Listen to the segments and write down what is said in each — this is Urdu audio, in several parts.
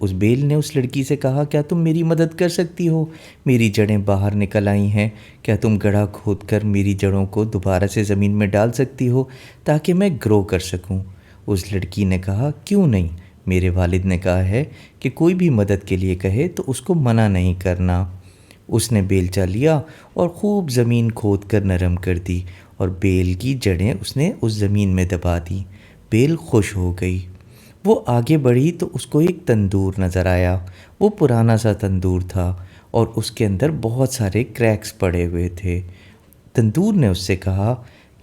اس بیل نے اس لڑکی سے کہا کیا تم میری مدد کر سکتی ہو؟ میری جڑیں باہر نکل آئی ہیں، کیا تم گڑھا کھود کر میری جڑوں کو دوبارہ سے زمین میں ڈال سکتی ہو تاکہ میں گرو کر سکوں؟ اس لڑکی نے کہا کیوں نہیں، میرے والد نے کہا ہے کہ کوئی بھی مدد کے لیے کہے تو اس کو منع نہیں کرنا۔ اس نے بیلچہ لیا اور خوب زمین کھود کر نرم کر دی اور بیل کی جڑیں اس نے اس زمین میں دبا دیں۔ بیل خوش ہو گئی۔ وہ آگے بڑھی تو اس کو ایک تندور نظر آیا۔ وہ پرانا سا تندور تھا اور اس کے اندر بہت سارے کریکس پڑے ہوئے تھے۔ تندور نے اس سے کہا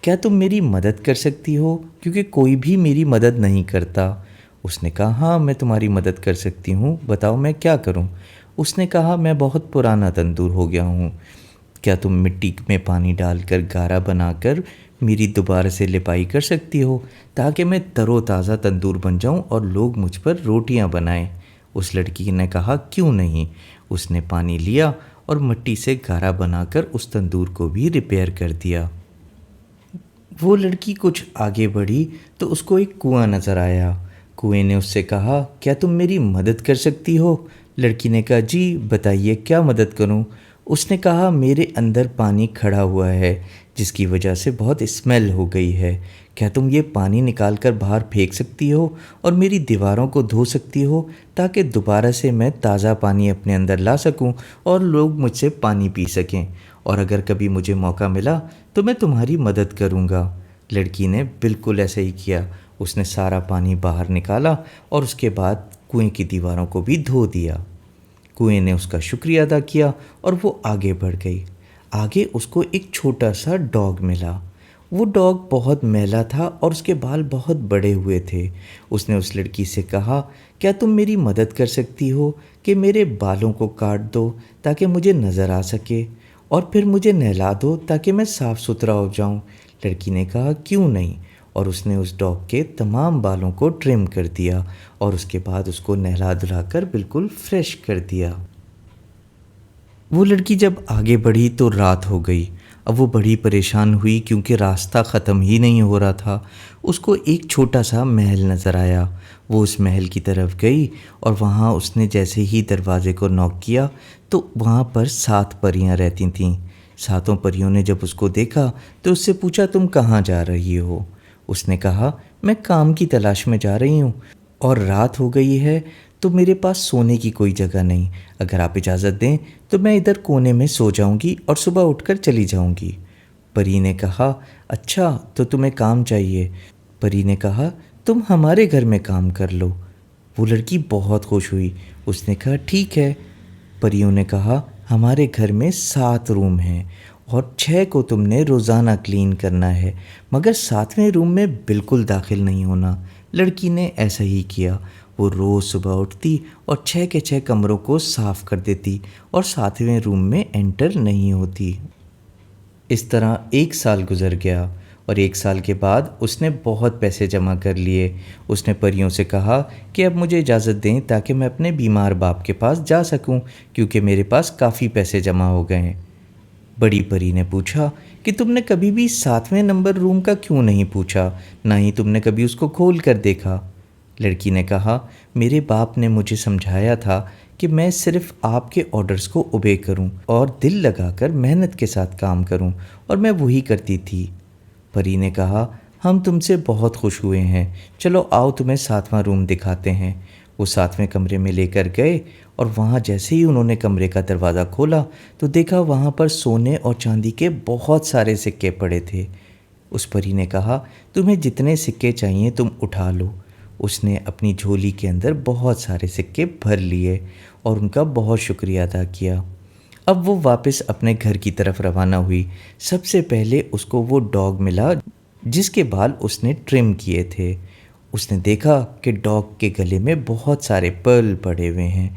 کیا تم میری مدد کر سکتی ہو، کیونکہ کوئی بھی میری مدد نہیں کرتا۔ اس نے کہا ہاں میں تمہاری مدد کر سکتی ہوں، بتاؤ میں کیا کروں؟ اس نے کہا میں بہت پرانا تندور ہو گیا ہوں، کیا تم مٹی میں پانی ڈال کر گارا بنا کر میری دوبارہ سے لپائی کر سکتی ہو تاکہ میں تر و تازہ تندور بن جاؤں اور لوگ مجھ پر روٹیاں بنائیں؟ اس لڑکی نے کہا کیوں نہیں۔ اس نے پانی لیا اور مٹی سے گارا بنا کر اس تندور کو بھی ریپیئر کر دیا۔ وہ لڑکی کچھ آگے بڑھی تو اس کو ایک کنواں نظر آیا۔ کنویں نے اس سے کہا کیا تم میری مدد کر سکتی ہو؟ لڑکی نے کہا جی بتائیے کیا مدد کروں؟ اس نے کہا میرے اندر پانی کھڑا ہوا ہے جس کی وجہ سے بہت اسمیل ہو گئی ہے، کیا تم یہ پانی نکال کر باہر پھینک سکتی ہو اور میری دیواروں کو دھو سکتی ہو تاکہ دوبارہ سے میں تازہ پانی اپنے اندر لا سکوں اور لوگ مجھ سے پانی پی سکیں، اور اگر کبھی مجھے موقع ملا تو میں تمہاری مدد کروں گا۔ لڑکی نے بالکل ایسا ہی کیا۔ اس نے سارا پانی باہر نکالا اور اس کے بعد کنویں کی دیواروں کو بھی دھو دیا۔ کنویں نے اس کا شکریہ ادا کیا اور وہ آگے بڑھ گئی۔ آگے اس کو ایک چھوٹا سا ڈاگ ملا۔ وہ ڈاگ بہت میلا تھا اور اس کے بال بہت بڑے ہوئے تھے۔ اس نے اس لڑکی سے کہا کیا تم میری مدد کر سکتی ہو کہ میرے بالوں کو کاٹ دو تاکہ مجھے نظر آ سکے، اور پھر مجھے نہلا دو تاکہ میں صاف ستھرا ہو جاؤں؟ لڑکی نے کہا کیوں نہیں، اور اس نے اس ڈاگ کے تمام بالوں کو ٹرم کر دیا اور اس کے بعد اس کو نہلا دھلا کر بالکل فریش کر دیا۔ وہ لڑکی جب آگے بڑھی تو رات ہو گئی۔ اب وہ بڑی پریشان ہوئی کیونکہ راستہ ختم ہی نہیں ہو رہا تھا۔ اس کو ایک چھوٹا سا محل نظر آیا۔ وہ اس محل کی طرف گئی اور وہاں اس نے جیسے ہی دروازے کو نوک کیا تو وہاں پر 7 پریاں رہتی تھیں۔ 7 پریوں نے جب اس کو دیکھا تو اس سے پوچھا تم کہاں جا رہی ہو؟ اس نے کہا میں کام کی تلاش میں جا رہی ہوں اور رات ہو گئی ہے تو میرے پاس سونے کی کوئی جگہ نہیں، اگر آپ اجازت دیں تو میں ادھر کونے میں سو جاؤں گی اور صبح اٹھ کر چلی جاؤں گی۔ پری نے کہا اچھا تو تمہیں کام چاہیے؟ پری نے کہا تم ہمارے گھر میں کام کر لو۔ وہ لڑکی بہت خوش ہوئی۔ اس نے کہا ٹھیک ہے۔ پریوں نے کہا ہمارے گھر میں 7 روم ہیں اور 6 کو تم نے روزانہ کلین کرنا ہے، مگر 7ویں روم میں بالکل داخل نہیں ہونا۔ لڑکی نے ایسا ہی کیا۔ وہ روز صبح اٹھتی اور 6 کے 6 کمروں کو صاف کر دیتی اور 7ویں روم میں انٹر نہیں ہوتی۔ اس طرح 1 سال گزر گیا اور 1 سال کے بعد اس نے بہت پیسے جمع کر لیے۔ اس نے پریوں سے کہا کہ اب مجھے اجازت دیں تاکہ میں اپنے بیمار باپ کے پاس جا سکوں کیونکہ میرے پاس کافی پیسے جمع ہو گئے ہیں۔ بڑی پری نے پوچھا کہ تم نے کبھی بھی 7ویں نمبر روم کا کیوں نہیں پوچھا، نہ ہی تم نے کبھی اس کو کھول کر دیکھا؟ لڑکی نے کہا میرے باپ نے مجھے سمجھایا تھا کہ میں صرف آپ کے آرڈرز کو اوبے کروں اور دل لگا کر محنت کے ساتھ کام کروں، اور میں وہی کرتی تھی۔ پری نے کہا ہم تم سے بہت خوش ہوئے ہیں، چلو آؤ تمہیں 7واں روم دکھاتے ہیں۔ وہ 7ویں کمرے میں لے کر گئے اور وہاں جیسے ہی انہوں نے کمرے کا دروازہ کھولا تو دیکھا وہاں پر سونے اور چاندی کے بہت سارے سکے پڑے تھے۔ اس پری نے کہا تمہیں جتنے سکے چاہیے تم اٹھا لو۔ اس نے اپنی جھولی کے اندر بہت سارے سکے بھر لیے اور ان کا بہت شکریہ ادا کیا۔ اب وہ واپس اپنے گھر کی طرف روانہ ہوئی۔ سب سے پہلے اس کو وہ ڈاگ ملا جس کے بال اس نے ٹرم کیے تھے۔ اس نے دیکھا کہ ڈاگ کے گلے میں بہت سارے پرل پڑے ہوئے ہیں۔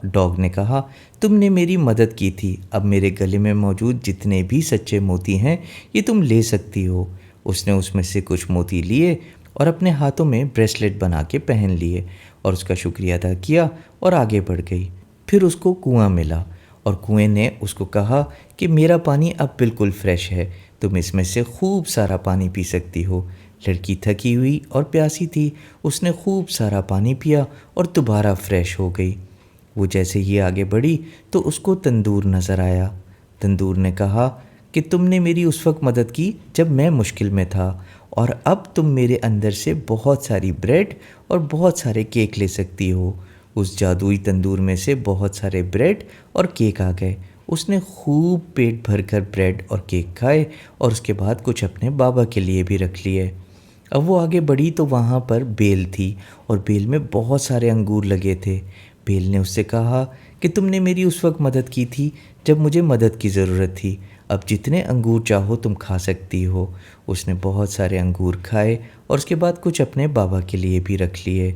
ڈاگ نے کہا تم نے میری مدد کی تھی، اب میرے گلے میں موجود جتنے بھی سچے موتی ہیں یہ تم لے سکتی ہو۔ اس نے اس میں سے کچھ موتی لیے اور اپنے ہاتھوں میں بریسلیٹ بنا کے پہن لیے اور اس کا شکریہ ادا کیا اور آگے بڑھ گئی۔ پھر اس کو کنواں ملا اور کنویں نے اس کو کہا کہ میرا پانی اب بالکل فریش ہے، تم اس میں سے خوب سارا پانی پی سکتی ہو۔ لڑکی تھکی ہوئی اور پیاسی تھی، اس نے خوب سارا پانی پیا اور دوبارہ فریش ہو گئی۔ وہ جیسے ہی آگے بڑھی تو اس کو تندور نظر آیا۔ تندور نے کہا کہ تم نے میری اس وقت مدد کی جب میں مشکل میں تھا، اور اب تم میرے اندر سے بہت ساری بریڈ اور بہت سارے کیک لے سکتی ہو۔ اس جادوئی تندور میں سے بہت سارے بریڈ اور کیک آ گئے۔ اس نے خوب پیٹ بھر کر بریڈ اور کیک کھائے اور اس کے بعد کچھ اپنے بابا کے لیے بھی رکھ لیے۔ اب وہ آگے بڑھی تو وہاں پر بیل تھی اور بیل میں بہت سارے انگور لگے تھے۔ بیل نے اس سے کہا کہ تم نے میری اس وقت مدد کی تھی جب مجھے مدد کی ضرورت تھی، اب جتنے انگور چاہو تم کھا سکتی ہو۔ اس نے بہت سارے انگور کھائے اور اس کے بعد کچھ اپنے بابا کے لیے بھی رکھ لیے۔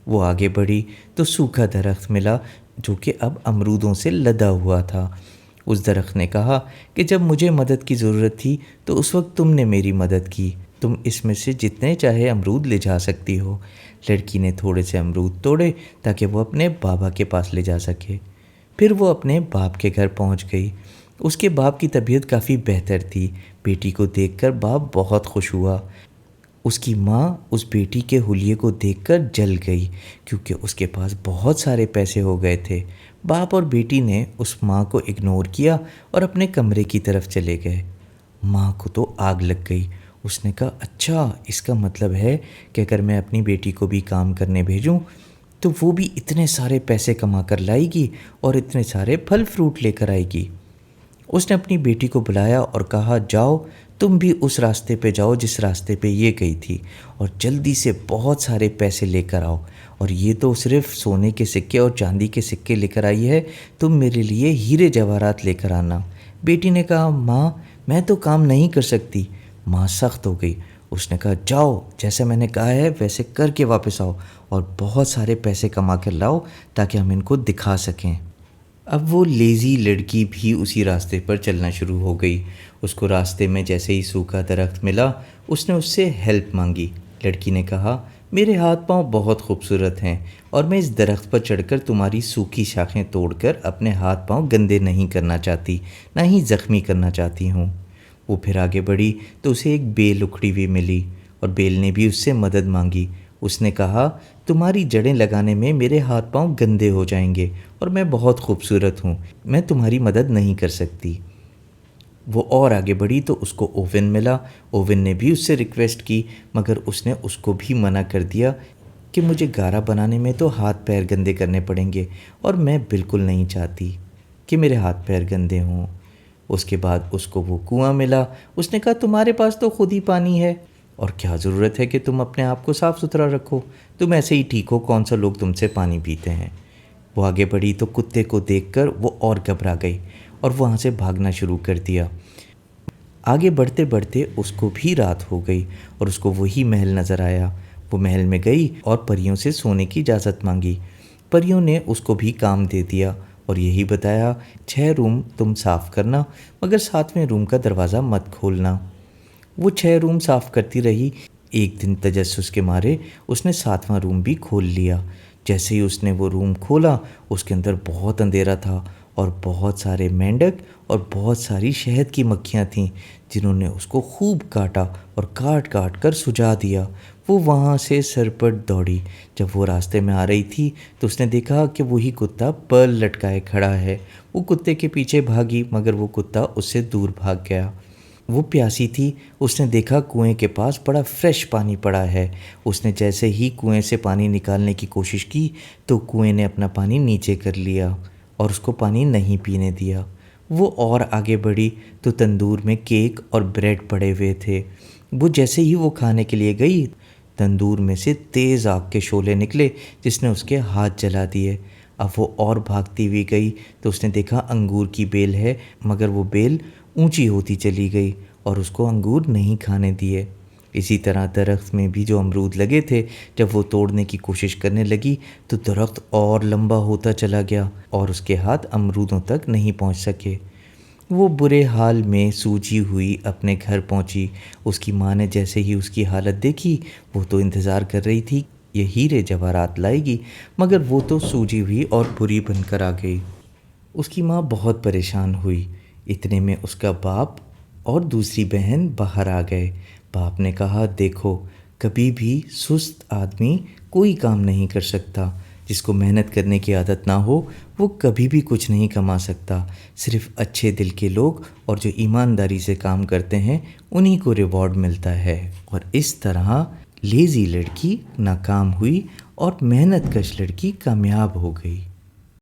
وہ آگے بڑھی تو سوکھا درخت ملا جو کہ اب امرودوں سے لدا ہوا تھا۔ اس درخت نے کہا کہ جب مجھے مدد کی ضرورت تھی تو اس وقت تم نے میری مدد کی، تم اس میں سے جتنے چاہے امرود لے جا سکتی ہو۔ لڑکی نے تھوڑے سے امرود توڑے تاکہ وہ اپنے بابا کے پاس لے جا سکے۔ پھر وہ اپنے باپ کے گھر پہنچ گئی۔ اس کے باپ کی طبیعت کافی بہتر تھی۔ بیٹی کو دیکھ کر باپ بہت خوش ہوا۔ اس کی ماں اس بیٹی کے حلیے کو دیکھ کر جل گئی کیونکہ اس کے پاس بہت سارے پیسے ہو گئے تھے۔ باپ اور بیٹی نے اس ماں کو اگنور کیا اور اپنے کمرے کی طرف چلے گئے۔ ماں کو تو آگ لگ گئی۔ اس نے کہا اچھا، اس کا مطلب ہے کہ اگر میں اپنی بیٹی کو بھی کام کرنے بھیجوں تو وہ بھی اتنے سارے پیسے کما کر لائے گی اور اتنے سارے پھل فروٹ لے کر آئے گی۔ اس نے اپنی بیٹی کو بلایا اور کہا جاؤ تم بھی اس راستے پہ جاؤ جس راستے پہ یہ گئی تھی اور جلدی سے بہت سارے پیسے لے کر آؤ، اور یہ تو صرف سونے کے سکے اور چاندی کے سکے لے کر آئی ہے، تم میرے لیے ہیرے جواہرات لے کر آنا۔ بیٹی نے کہا ماں میں تو کام نہیں کر سکتی۔ ماں سخت ہو گئی۔ اس نے کہا جاؤ جیسے میں نے کہا ہے ویسے کر کے واپس آؤ اور بہت سارے پیسے کما کر لاؤ تاکہ ہم ان کو دکھا سکیں۔ اب وہ لیزی لڑکی بھی اسی راستے پر چلنا شروع ہو گئی۔ اس کو راستے میں جیسے ہی سوکھا درخت ملا اس نے اس سے ہیلپ مانگی۔ لڑکی نے کہا میرے ہاتھ پاؤں بہت خوبصورت ہیں اور میں اس درخت پر چڑھ کر تمہاری سوکھی شاخیں توڑ کر اپنے ہاتھ پاؤں گندے نہیں کرنا چاہتی، نہ ہی زخمی کرنا چاہتی ہوں۔ وہ پھر آگے بڑھی تو اسے ایک بیل اکھڑی ہوئی ملی اور بیل نے بھی اس سے مدد مانگی۔ اس نے کہا تمہاری جڑیں لگانے میں میرے ہاتھ پاؤں گندے ہو جائیں گے اور میں بہت خوبصورت ہوں، میں تمہاری مدد نہیں کر سکتی۔ وہ اور آگے بڑھی تو اس کو اوون ملا۔ اوون نے بھی اس سے ریکویسٹ کی مگر اس نے اس کو بھی منع کر دیا کہ مجھے گارا بنانے میں تو ہاتھ پیر گندے کرنے پڑیں گے اور میں بالکل نہیں چاہتی کہ میرے ہاتھ پیر گندے ہوں۔ اس کے بعد اس کو وہ کنواں ملا۔ اس نے کہا تمہارے پاس تو خود ہی پانی ہے اور کیا ضرورت ہے کہ تم اپنے آپ کو صاف ستھرا رکھو، تم ایسے ہی ٹھیک ہو، کون سا لوگ تم سے پانی پیتے ہیں۔ وہ آگے بڑھی تو کتے کو دیکھ کر وہ اور گھبرا گئی اور وہاں سے بھاگنا شروع کر دیا۔ آگے بڑھتے بڑھتے اس کو بھی رات ہو گئی اور اس کو وہی محل نظر آیا۔ وہ محل میں گئی اور پریوں سے سونے کی اجازت مانگی۔ پریوں نے اس کو بھی کام دے دیا اور یہی بتایا 6 روم تم صاف کرنا مگر 7ویں روم کا دروازہ مت کھولنا۔ وہ 6 روم صاف کرتی رہی۔ ایک دن تجسس کے مارے اس نے 7واں روم بھی کھول لیا۔ جیسے ہی اس نے وہ روم کھولا اس کے اندر بہت اندھیرا تھا اور بہت سارے مینڈک اور بہت ساری شہد کی مکھیاں تھیں جنہوں نے اس کو خوب کاٹا اور کاٹ کاٹ کر سجا دیا۔ وہ وہاں سے سرپٹ دوڑی۔ جب وہ راستے میں آ رہی تھی تو اس نے دیکھا کہ وہی کتا پرل لٹکائے کھڑا ہے۔ وہ کتے کے پیچھے بھاگی مگر وہ کتا اس سے دور بھاگ گیا۔ وہ پیاسی تھی۔ اس نے دیکھا کنویں کے پاس بڑا فریش پانی پڑا ہے۔ اس نے جیسے ہی کنویں سے پانی نکالنے کی کوشش کی تو کنویں نے اپنا پانی نیچے کر لیا اور اس کو پانی نہیں پینے دیا۔ وہ اور آگے بڑھی تو تندور میں کیک اور بریڈ پڑے ہوئے تھے۔ وہ جیسے ہی وہ کھانے کے لیے گئی تندور میں سے تیز آگ کے شعلے نکلے جس نے اس کے ہاتھ جلا دیے۔ اب وہ اور بھاگتی ہوئی گئی تو اس نے دیکھا انگور کی بیل ہے مگر وہ بیل اونچی ہوتی چلی گئی اور اس کو انگور نہیں کھانے دیے۔ اسی طرح درخت میں بھی جو امرود لگے تھے جب وہ توڑنے کی کوشش کرنے لگی تو درخت اور لمبا ہوتا چلا گیا اور اس کے ہاتھ امرودوں تک نہیں پہنچ سکے۔ وہ برے حال میں سوجی ہوئی اپنے گھر پہنچی۔ اس کی ماں نے جیسے ہی اس کی حالت دیکھی وہ تو انتظار کر رہی تھی یہ ہیرے جواہرات لائے گی مگر وہ تو سوجی ہوئی اور بری بن کر آ گئی۔ اس کی ماں بہت پریشان ہوئی۔ اتنے میں اس کا باپ اور دوسری بہن باہر آ گئے۔ باپ نے کہا دیکھو کبھی بھی سست آدمی کوئی کام نہیں کر سکتا، جس کو محنت کرنے کی عادت نہ ہو وہ کبھی بھی کچھ نہیں کما سکتا، صرف اچھے دل کے لوگ اور جو ایمانداری سے کام کرتے ہیں انہی کو ریوارڈ ملتا ہے۔ اور اس طرح لیزی لڑکی ناکام ہوئی اور محنت کش لڑکی کامیاب ہو گئی۔